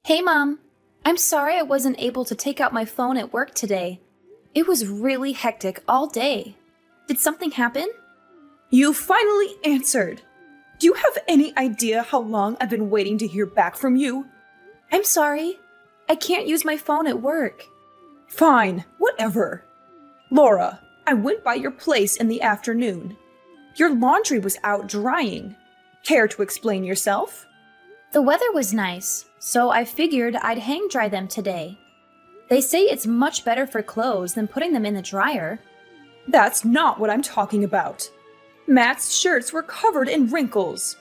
Hey, Mom. I'm sorry I wasn't able to take out my phone at work today. It was really hectic all day. Did something happen? You finally answered. Do you have any idea how long I've been waiting to hear back from you? I'm sorry. I can't use my phone at work. Fine, whatever. Laura, I went by your place in the afternoon. Your laundry was out drying. Care to explain yourself? The weather was nice, so I figured I'd hang dry them today. They say it's much better for clothes than putting them in the dryer. That's not what I'm talking about. Matt's shirts were covered in wrinkles.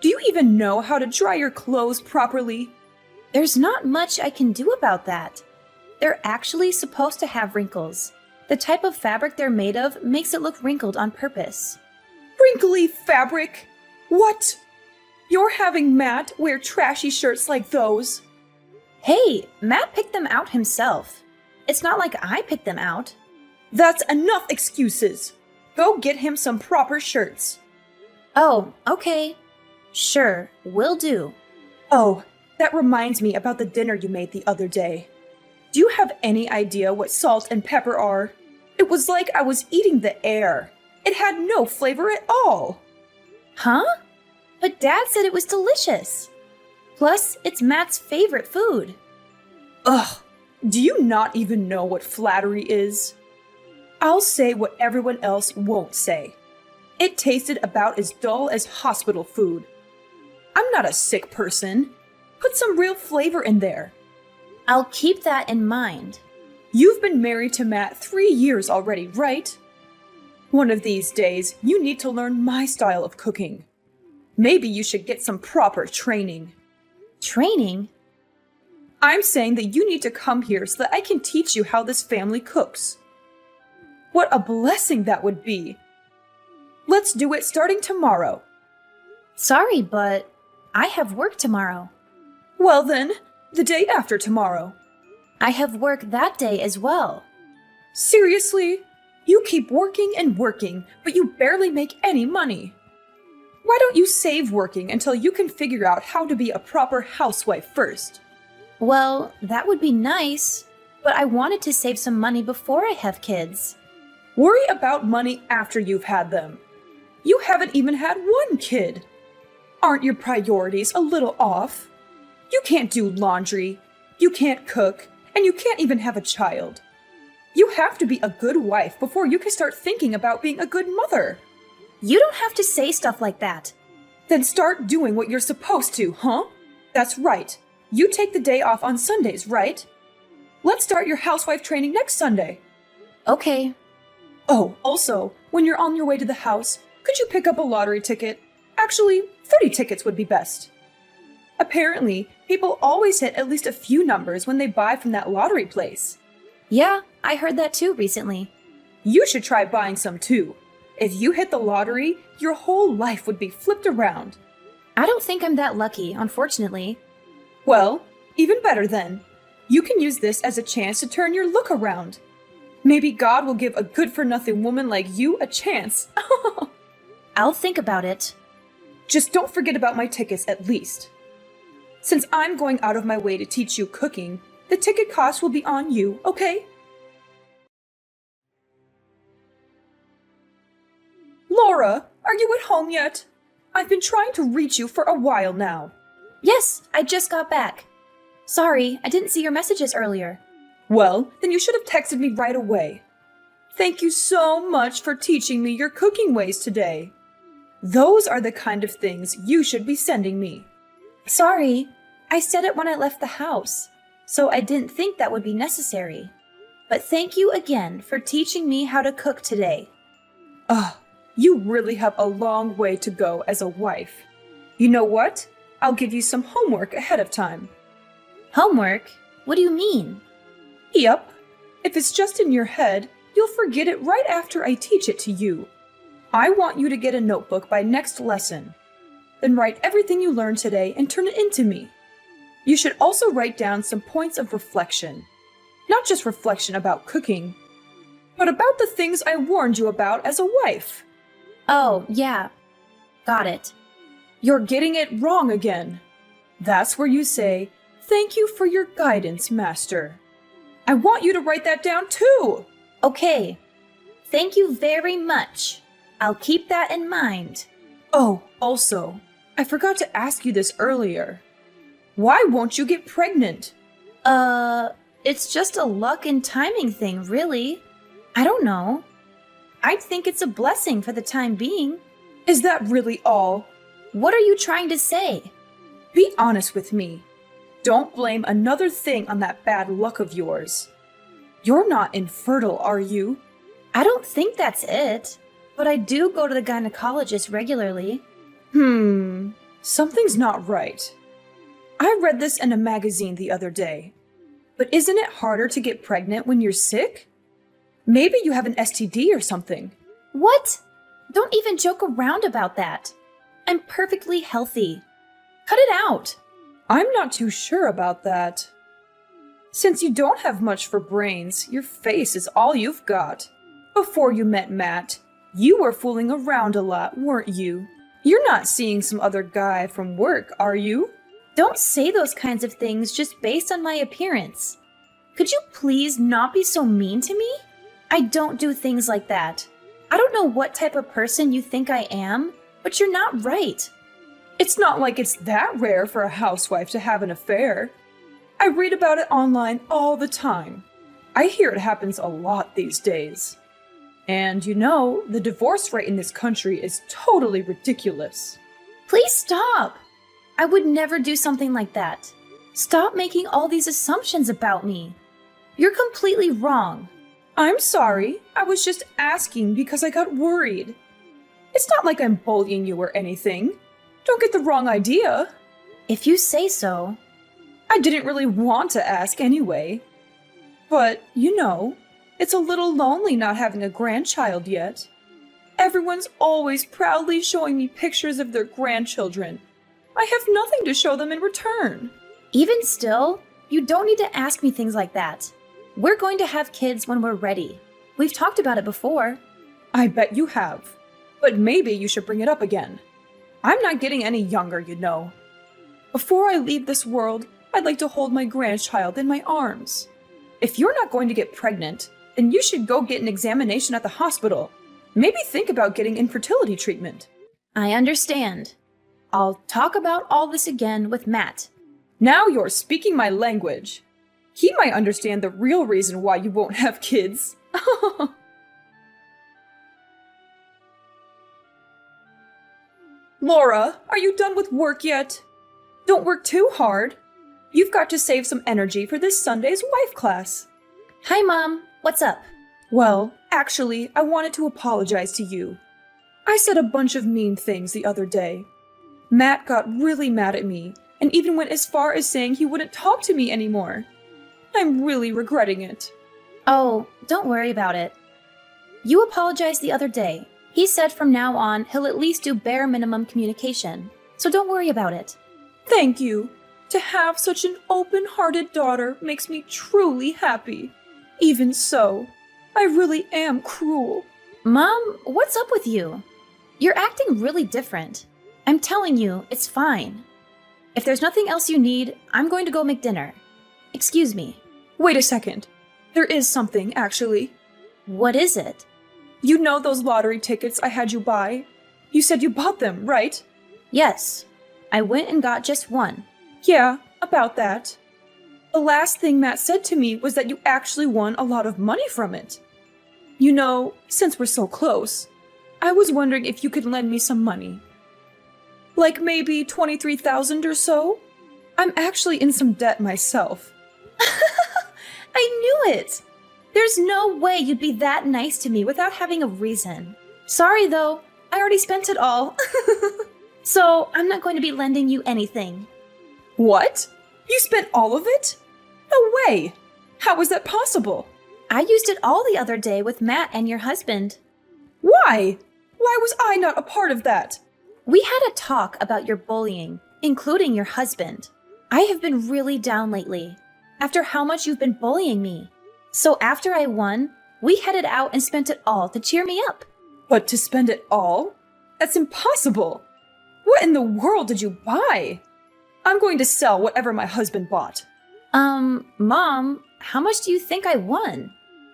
Do you even know how to dry your clothes properly? There's not much I can do about that. They're actually supposed to have wrinkles. The type of fabric they're made of makes it look wrinkled on purpose. Wrinkly fabric? What? You're having Matt wear trashy shirts like those? Hey, Matt picked them out himself. It's not like I picked them out. That's enough excuses. Go get him some proper shirts. Oh, okay. Sure, will do. Oh, that reminds me about the dinner you made the other day. Do you have any idea what salt and pepper are? It was like I was eating the air. It had no flavor at all. Huh? But Dad said it was delicious. Plus, it's Matt's favorite food. Ugh, do you not even know what flattery is? I'll say what everyone else won't say. It tasted about as dull as hospital food. I'm not a sick person. Put some real flavor in there. I'll keep that in mind. You've been married to Matt 3 years already, right? One of these days, you need to learn my style of cooking. Maybe you should get some proper training. Training? I'm saying that you need to come here so that I can teach you how this family cooks. What a blessing that would be. Let's do it starting tomorrow. Sorry, but I have work tomorrow. Well then, the day after tomorrow. I have work that day as well. Seriously? You keep working and working, but you barely make any money. Why don't you save working until you can figure out how to be a proper housewife first? Well, that would be nice, but I wanted to save some money before I have kids. Worry about money after you've had them. You haven't even had one kid. Aren't your priorities a little off? You can't do laundry, you can't cook, and you can't even have a child. You have to be a good wife before you can start thinking about being a good mother. You don't have to say stuff like that. Then start doing what you're supposed to, huh? That's right. You take the day off on Sundays, right? Let's start your housewife training next Sunday. Okay. Oh, also, when you're on your way to the house, could you pick up a lottery ticket? Actually, 30 tickets would be best. Apparently, people always hit at least a few numbers when they buy from that lottery place. Yeah, I heard that too recently. You should try buying some too. If you hit the lottery, your whole life would be flipped around. I don't think I'm that lucky, unfortunately. Well, even better then. You can use this as a chance to turn your look around. Maybe God will give a good-for-nothing woman like you a chance. I'll think about it. Just don't forget about my tickets at least. Since I'm going out of my way to teach you cooking, the ticket cost will be on you, okay? Laura, are you at home yet? I've been trying to reach you for a while now. Yes, I just got back. Sorry, I didn't see your messages earlier. Well, then you should have texted me right away. Thank you so much for teaching me your cooking ways today. Those are the kind of things you should be sending me. Sorry, I said it when I left the house, so I didn't think that would be necessary. But thank you again for teaching me how to cook today. You really have a long way to go as a wife. You know what? I'll give you some homework ahead of time. Homework? What do you mean? Yep. If it's just in your head, you'll forget it right after I teach it to you. I want you to get a notebook by next lesson. Then write everything you learned today and turn it into me. You should also write down some points of reflection. Not just reflection about cooking, but about the things I warned you about as a wife. Oh, yeah. Got it. You're getting it wrong again. That's where you say, Thank you for your guidance, Master. I want you to write that down too. Okay. Thank you very much. I'll keep that in mind. Oh, also, I forgot to ask you this earlier. Why won't you get pregnant? It's just a luck and timing thing, really. I don't know. I think it's a blessing for the time being. Is that really all? What are you trying to say? Be honest with me. Don't blame another thing on that bad luck of yours. You're not infertile, are you? I don't think that's it, but I do go to the gynecologist regularly. Something's not right. I read this in a magazine the other day. But isn't it harder to get pregnant when you're sick? Maybe you have an STD or something. What? Don't even joke around about that. I'm perfectly healthy. Cut it out. I'm not too sure about that. Since you don't have much for brains, your face is all you've got. Before you met Matt, you were fooling around a lot, weren't you? You're not seeing some other guy from work, are you? Don't say those kinds of things just based on my appearance. Could you please not be so mean to me? I don't do things like that. I don't know what type of person you think I am, but you're not right. It's not like it's that rare for a housewife to have an affair. I read about it online all the time. I hear it happens a lot these days. And you know, the divorce rate in this country is totally ridiculous. Please stop. I would never do something like that. Stop making all these assumptions about me. You're completely wrong. I'm sorry. I was just asking because I got worried. It's not like I'm bullying you or anything. Don't get the wrong idea. If you say so. I didn't really want to ask anyway. But, you know, it's a little lonely not having a grandchild yet. Everyone's always proudly showing me pictures of their grandchildren. I have nothing to show them in return. Even still, you don't need to ask me things like that. We're going to have kids when we're ready. We've talked about it before. I bet you have. But maybe you should bring it up again. I'm not getting any younger, you know. Before I leave this world, I'd like to hold my grandchild in my arms. If you're not going to get pregnant, then you should go get an examination at the hospital. Maybe think about getting infertility treatment. I understand. I'll talk about all this again with Matt. Now you're speaking my language. He might understand the real reason why you won't have kids. Laura, are you done with work yet? Don't work too hard. You've got to save some energy for this Sunday's wife class. Hi, Mom. What's up? Well, actually, I wanted to apologize to you. I said a bunch of mean things the other day. Matt got really mad at me and even went as far as saying he wouldn't talk to me anymore. I'm really regretting it. Oh, don't worry about it. You apologized the other day. He said from now on he'll at least do bare minimum communication, so don't worry about it. Thank you. To have such an open-hearted daughter makes me truly happy. Even so, I really am cruel. Mom, what's up with you? You're acting really different. I'm telling you, it's fine. If there's nothing else you need, I'm going to go make dinner. Excuse me. Wait a second. There is something, actually. What is it? You know those lottery tickets I had you buy? You said you bought them, right? Yes. I went and got just one. Yeah, about that. The last thing Matt said to me was that you actually won a lot of money from it. You know, since we're so close, I was wondering if you could lend me some money. Like maybe 23,000 or so? I'm actually in some debt myself. I knew it! There's no way you'd be that nice to me without having a reason. Sorry though, I already spent it all. So I'm not going to be lending you anything. What? You spent all of it? No way! How was that possible? I used it all the other day with Matt and your husband. Why? Why was I not a part of that? We had a talk about your bullying, including your husband. I have been really down lately, after how much you've been bullying me. So after I won, we headed out and spent it all to cheer me up. But to spend it all? That's impossible! What in the world did you buy? I'm going to sell whatever my husband bought. Mom, how much do you think I won?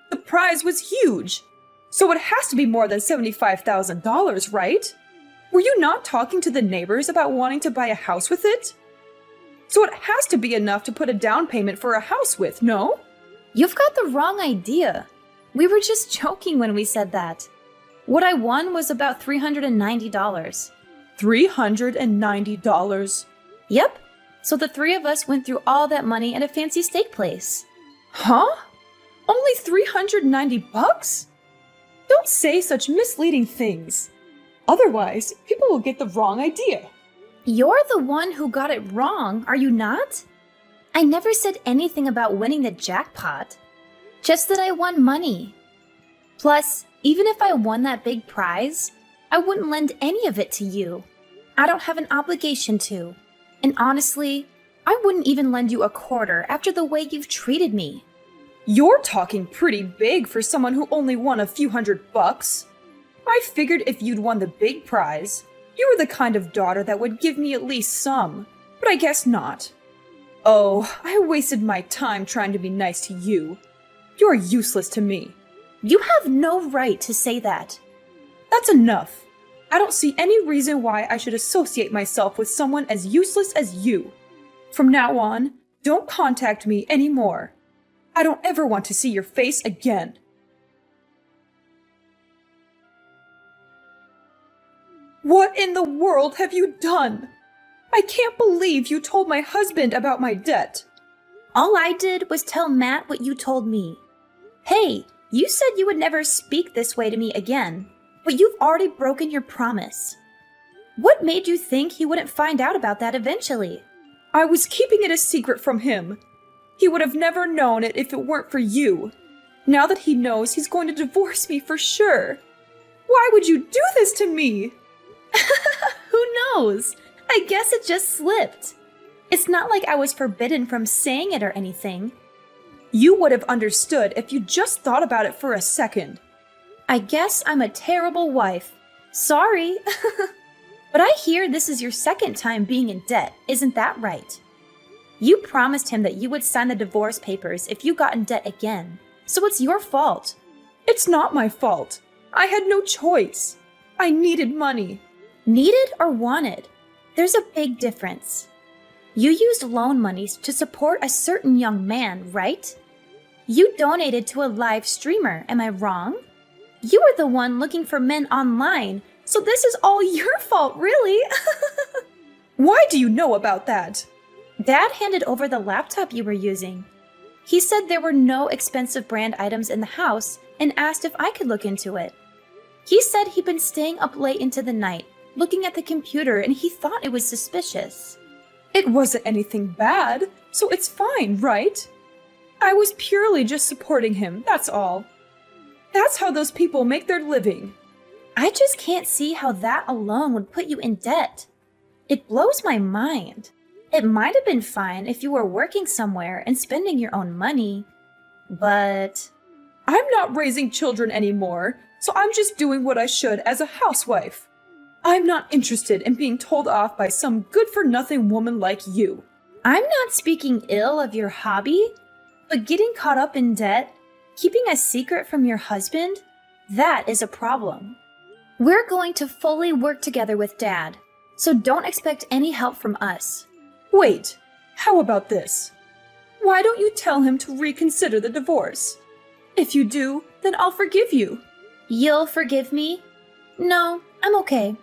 The prize was huge. So it has to be more than $75,000, right? Were you not talking to the neighbors about wanting to buy a house with it? So it has to be enough to put a down payment for a house with, no? You've got the wrong idea. We were just joking when we said that. What I won was about $390. $390? Yep. So the three of us went through all that money at a fancy steak place. Huh? Only $390? Don't say such misleading things. Otherwise, people will get the wrong idea. You're the one who got it wrong, are you not? I never said anything about winning the jackpot. Just that I won money. Plus, even if I won that big prize, I wouldn't lend any of it to you. I don't have an obligation to. And honestly, I wouldn't even lend you a quarter after the way you've treated me. You're talking pretty big for someone who only won a few $100. I figured if you'd won the big prize, you were the kind of daughter that would give me at least some, but I guess not. Oh, I wasted my time trying to be nice to you. You're useless to me. You have no right to say that. That's enough. I don't see any reason why I should associate myself with someone as useless as you. From now on, don't contact me anymore. I don't ever want to see your face again. What in the world have you done? I can't believe you told my husband about my debt. All I did was tell Matt what you told me. Hey, you said you would never speak this way to me again, but you've already broken your promise. What made you think he wouldn't find out about that eventually? I was keeping it a secret from him. He would have never known it if it weren't for you. Now that he knows, he's going to divorce me for sure. Why would you do this to me? Who knows? I guess it just slipped. It's not like I was forbidden from saying it or anything. You would have understood if you just thought about it for a second. I guess I'm a terrible wife. Sorry. But I hear this is your second time being in debt, isn't that right? You promised him that you would sign the divorce papers if you got in debt again, so it's your fault. It's not my fault. I had no choice. I needed money. Needed or wanted? There's a big difference. You used loan monies to support a certain young man, right? You donated to a live streamer, am I wrong? You were the one looking for men online, so this is all your fault, really. Why do you know about that? Dad handed over the laptop you were using. He said there were no expensive brand items in the house and asked if I could look into it. He said he'd been staying up late into the night, looking at the computer, and he thought it was suspicious. It wasn't anything bad, so it's fine, right? I was purely just supporting him, that's all. That's how those people make their living. I just can't see how that alone would put you in debt. It blows my mind. It might have been fine if you were working somewhere and spending your own money, but... I'm not raising children anymore, so I'm just doing what I should as a housewife. I'm not interested in being told off by some good-for-nothing woman like you. I'm not speaking ill of your hobby, but getting caught up in debt, keeping a secret from your husband, that is a problem. We're going to fully work together with Dad, so don't expect any help from us. Wait, how about this? Why don't you tell him to reconsider the divorce? If you do, then I'll forgive you. You'll forgive me? No, I'm okay.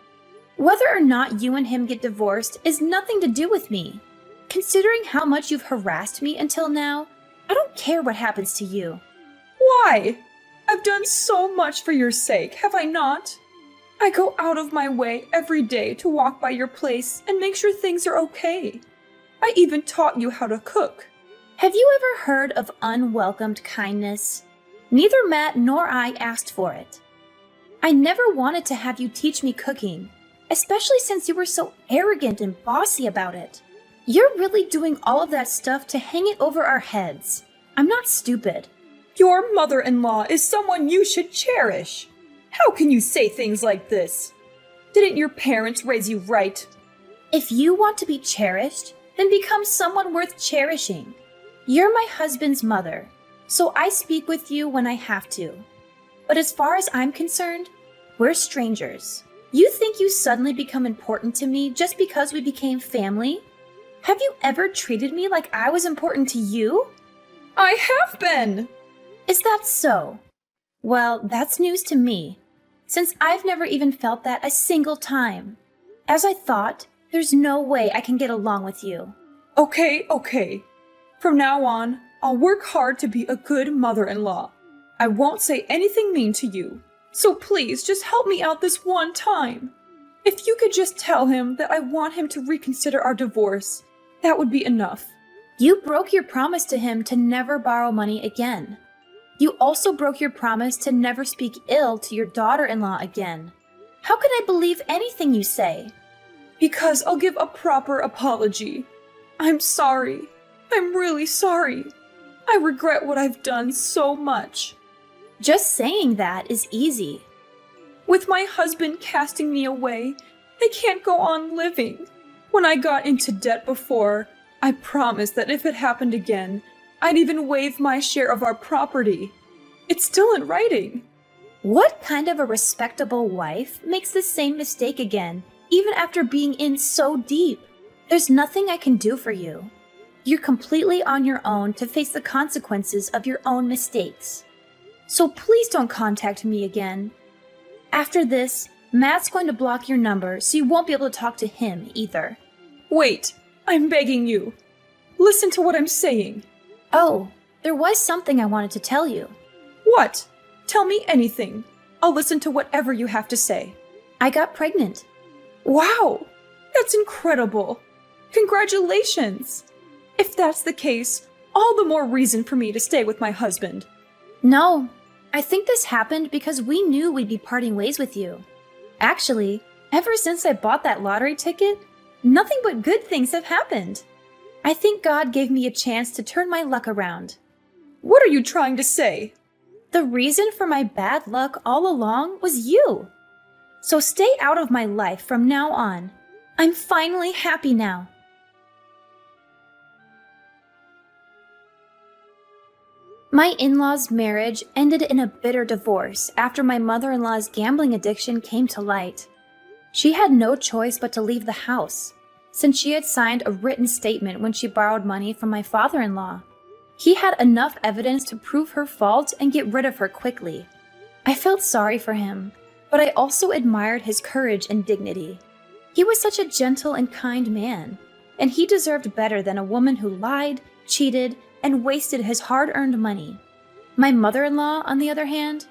Whether or not you and him get divorced is nothing to do with me. Considering how much you've harassed me until now, I don't care what happens to you. Why? I've done so much for your sake, have I not? I go out of my way every day to walk by your place and make sure things are okay. I even taught you how to cook. Have you ever heard of unwelcomed kindness? Neither Matt nor I asked for it. I never wanted to have you teach me cooking, especially since you were so arrogant and bossy about it. You're really doing all of that stuff to hang it over our heads. I'm not stupid. Your mother-in-law is someone you should cherish. How can you say things like this? Didn't your parents raise you right? If you want to be cherished, then become someone worth cherishing. You're my husband's mother, so I speak with you when I have to. But as far as I'm concerned, we're strangers. You think you suddenly become important to me just because we became family? Have you ever treated me like I was important to you? I have been! Is that so? Well, that's news to me, since I've never even felt that a single time. As I thought, there's no way I can get along with you. Okay. From now on, I'll work hard to be a good mother-in-law. I won't say anything mean to you. So please, just help me out this one time. If you could just tell him that I want him to reconsider our divorce, that would be enough. You broke your promise to him to never borrow money again. You also broke your promise to never speak ill to your daughter-in-law again. How can I believe anything you say? Because I'll give a proper apology. I'm sorry. I'm really sorry. I regret what I've done so much. Just saying that is easy. With my husband casting me away, I can't go on living. When I got into debt before, I promised that if it happened again, I'd even waive my share of our property. It's still in writing. What kind of a respectable wife makes the same mistake again, even after being in so deep? There's nothing I can do for you. You're completely on your own to face the consequences of your own mistakes. So please don't contact me again. After this, Matt's going to block your number so you won't be able to talk to him either. Wait, I'm begging you. Listen to what I'm saying. Oh, there was something I wanted to tell you. What? Tell me anything. I'll listen to whatever you have to say. I got pregnant. Wow, that's incredible. Congratulations. If that's the case, all the more reason for me to stay with my husband. No, I think this happened because we knew we'd be parting ways with you. Actually, ever since I bought that lottery ticket, nothing but good things have happened. I think God gave me a chance to turn my luck around. What are you trying to say? The reason for my bad luck all along was you. So stay out of my life from now on. I'm finally happy now. My in-laws' marriage ended in a bitter divorce after my mother-in-law's gambling addiction came to light. She had no choice but to leave the house, since she had signed a written statement when she borrowed money from my father-in-law. He had enough evidence to prove her fault and get rid of her quickly. I felt sorry for him, but I also admired his courage and dignity. He was such a gentle and kind man, and he deserved better than a woman who lied, cheated, and wasted his hard-earned money. My mother-in-law, on the other hand,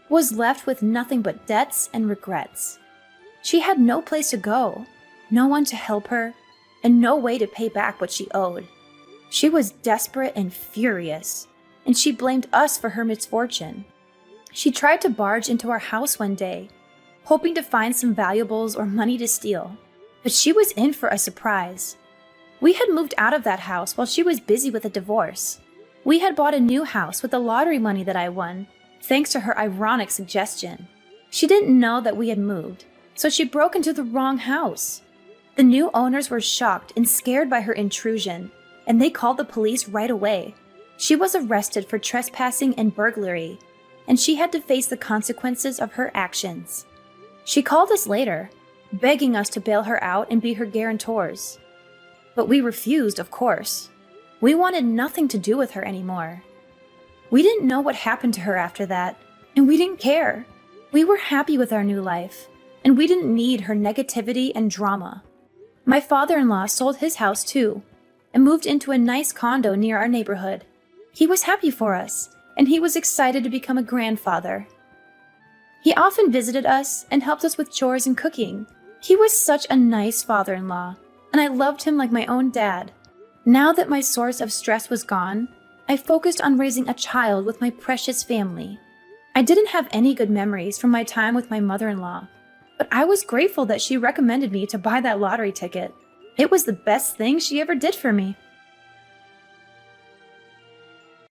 was left with nothing but debts and regrets. She had no place to go, no one to help her, and no way to pay back what she owed. She was desperate and furious, and she blamed us for her misfortune. She tried to barge into our house one day, hoping to find some valuables or money to steal, but she was in for a surprise. We had moved out of that house while she was busy with a divorce. We had bought a new house with the lottery money that I won, thanks to her ironic suggestion. She didn't know that we had moved, so she broke into the wrong house. The new owners were shocked and scared by her intrusion, and they called the police right away. She was arrested for trespassing and burglary, and she had to face the consequences of her actions. She called us later, begging us to bail her out and be her guarantors. But we refused, of course. We wanted nothing to do with her anymore. We didn't know what happened to her after that, and we didn't care. We were happy with our new life, and we didn't need her negativity and drama. My father-in-law sold his house too, and moved into a nice condo near our neighborhood. He was happy for us, and he was excited to become a grandfather. He often visited us and helped us with chores and cooking. He was such a nice father-in-law, and I loved him like my own dad. Now that my source of stress was gone, I focused on raising a child with my precious family. I didn't have any good memories from my time with my mother-in-law, but I was grateful that she recommended me to buy that lottery ticket. It was the best thing she ever did for me.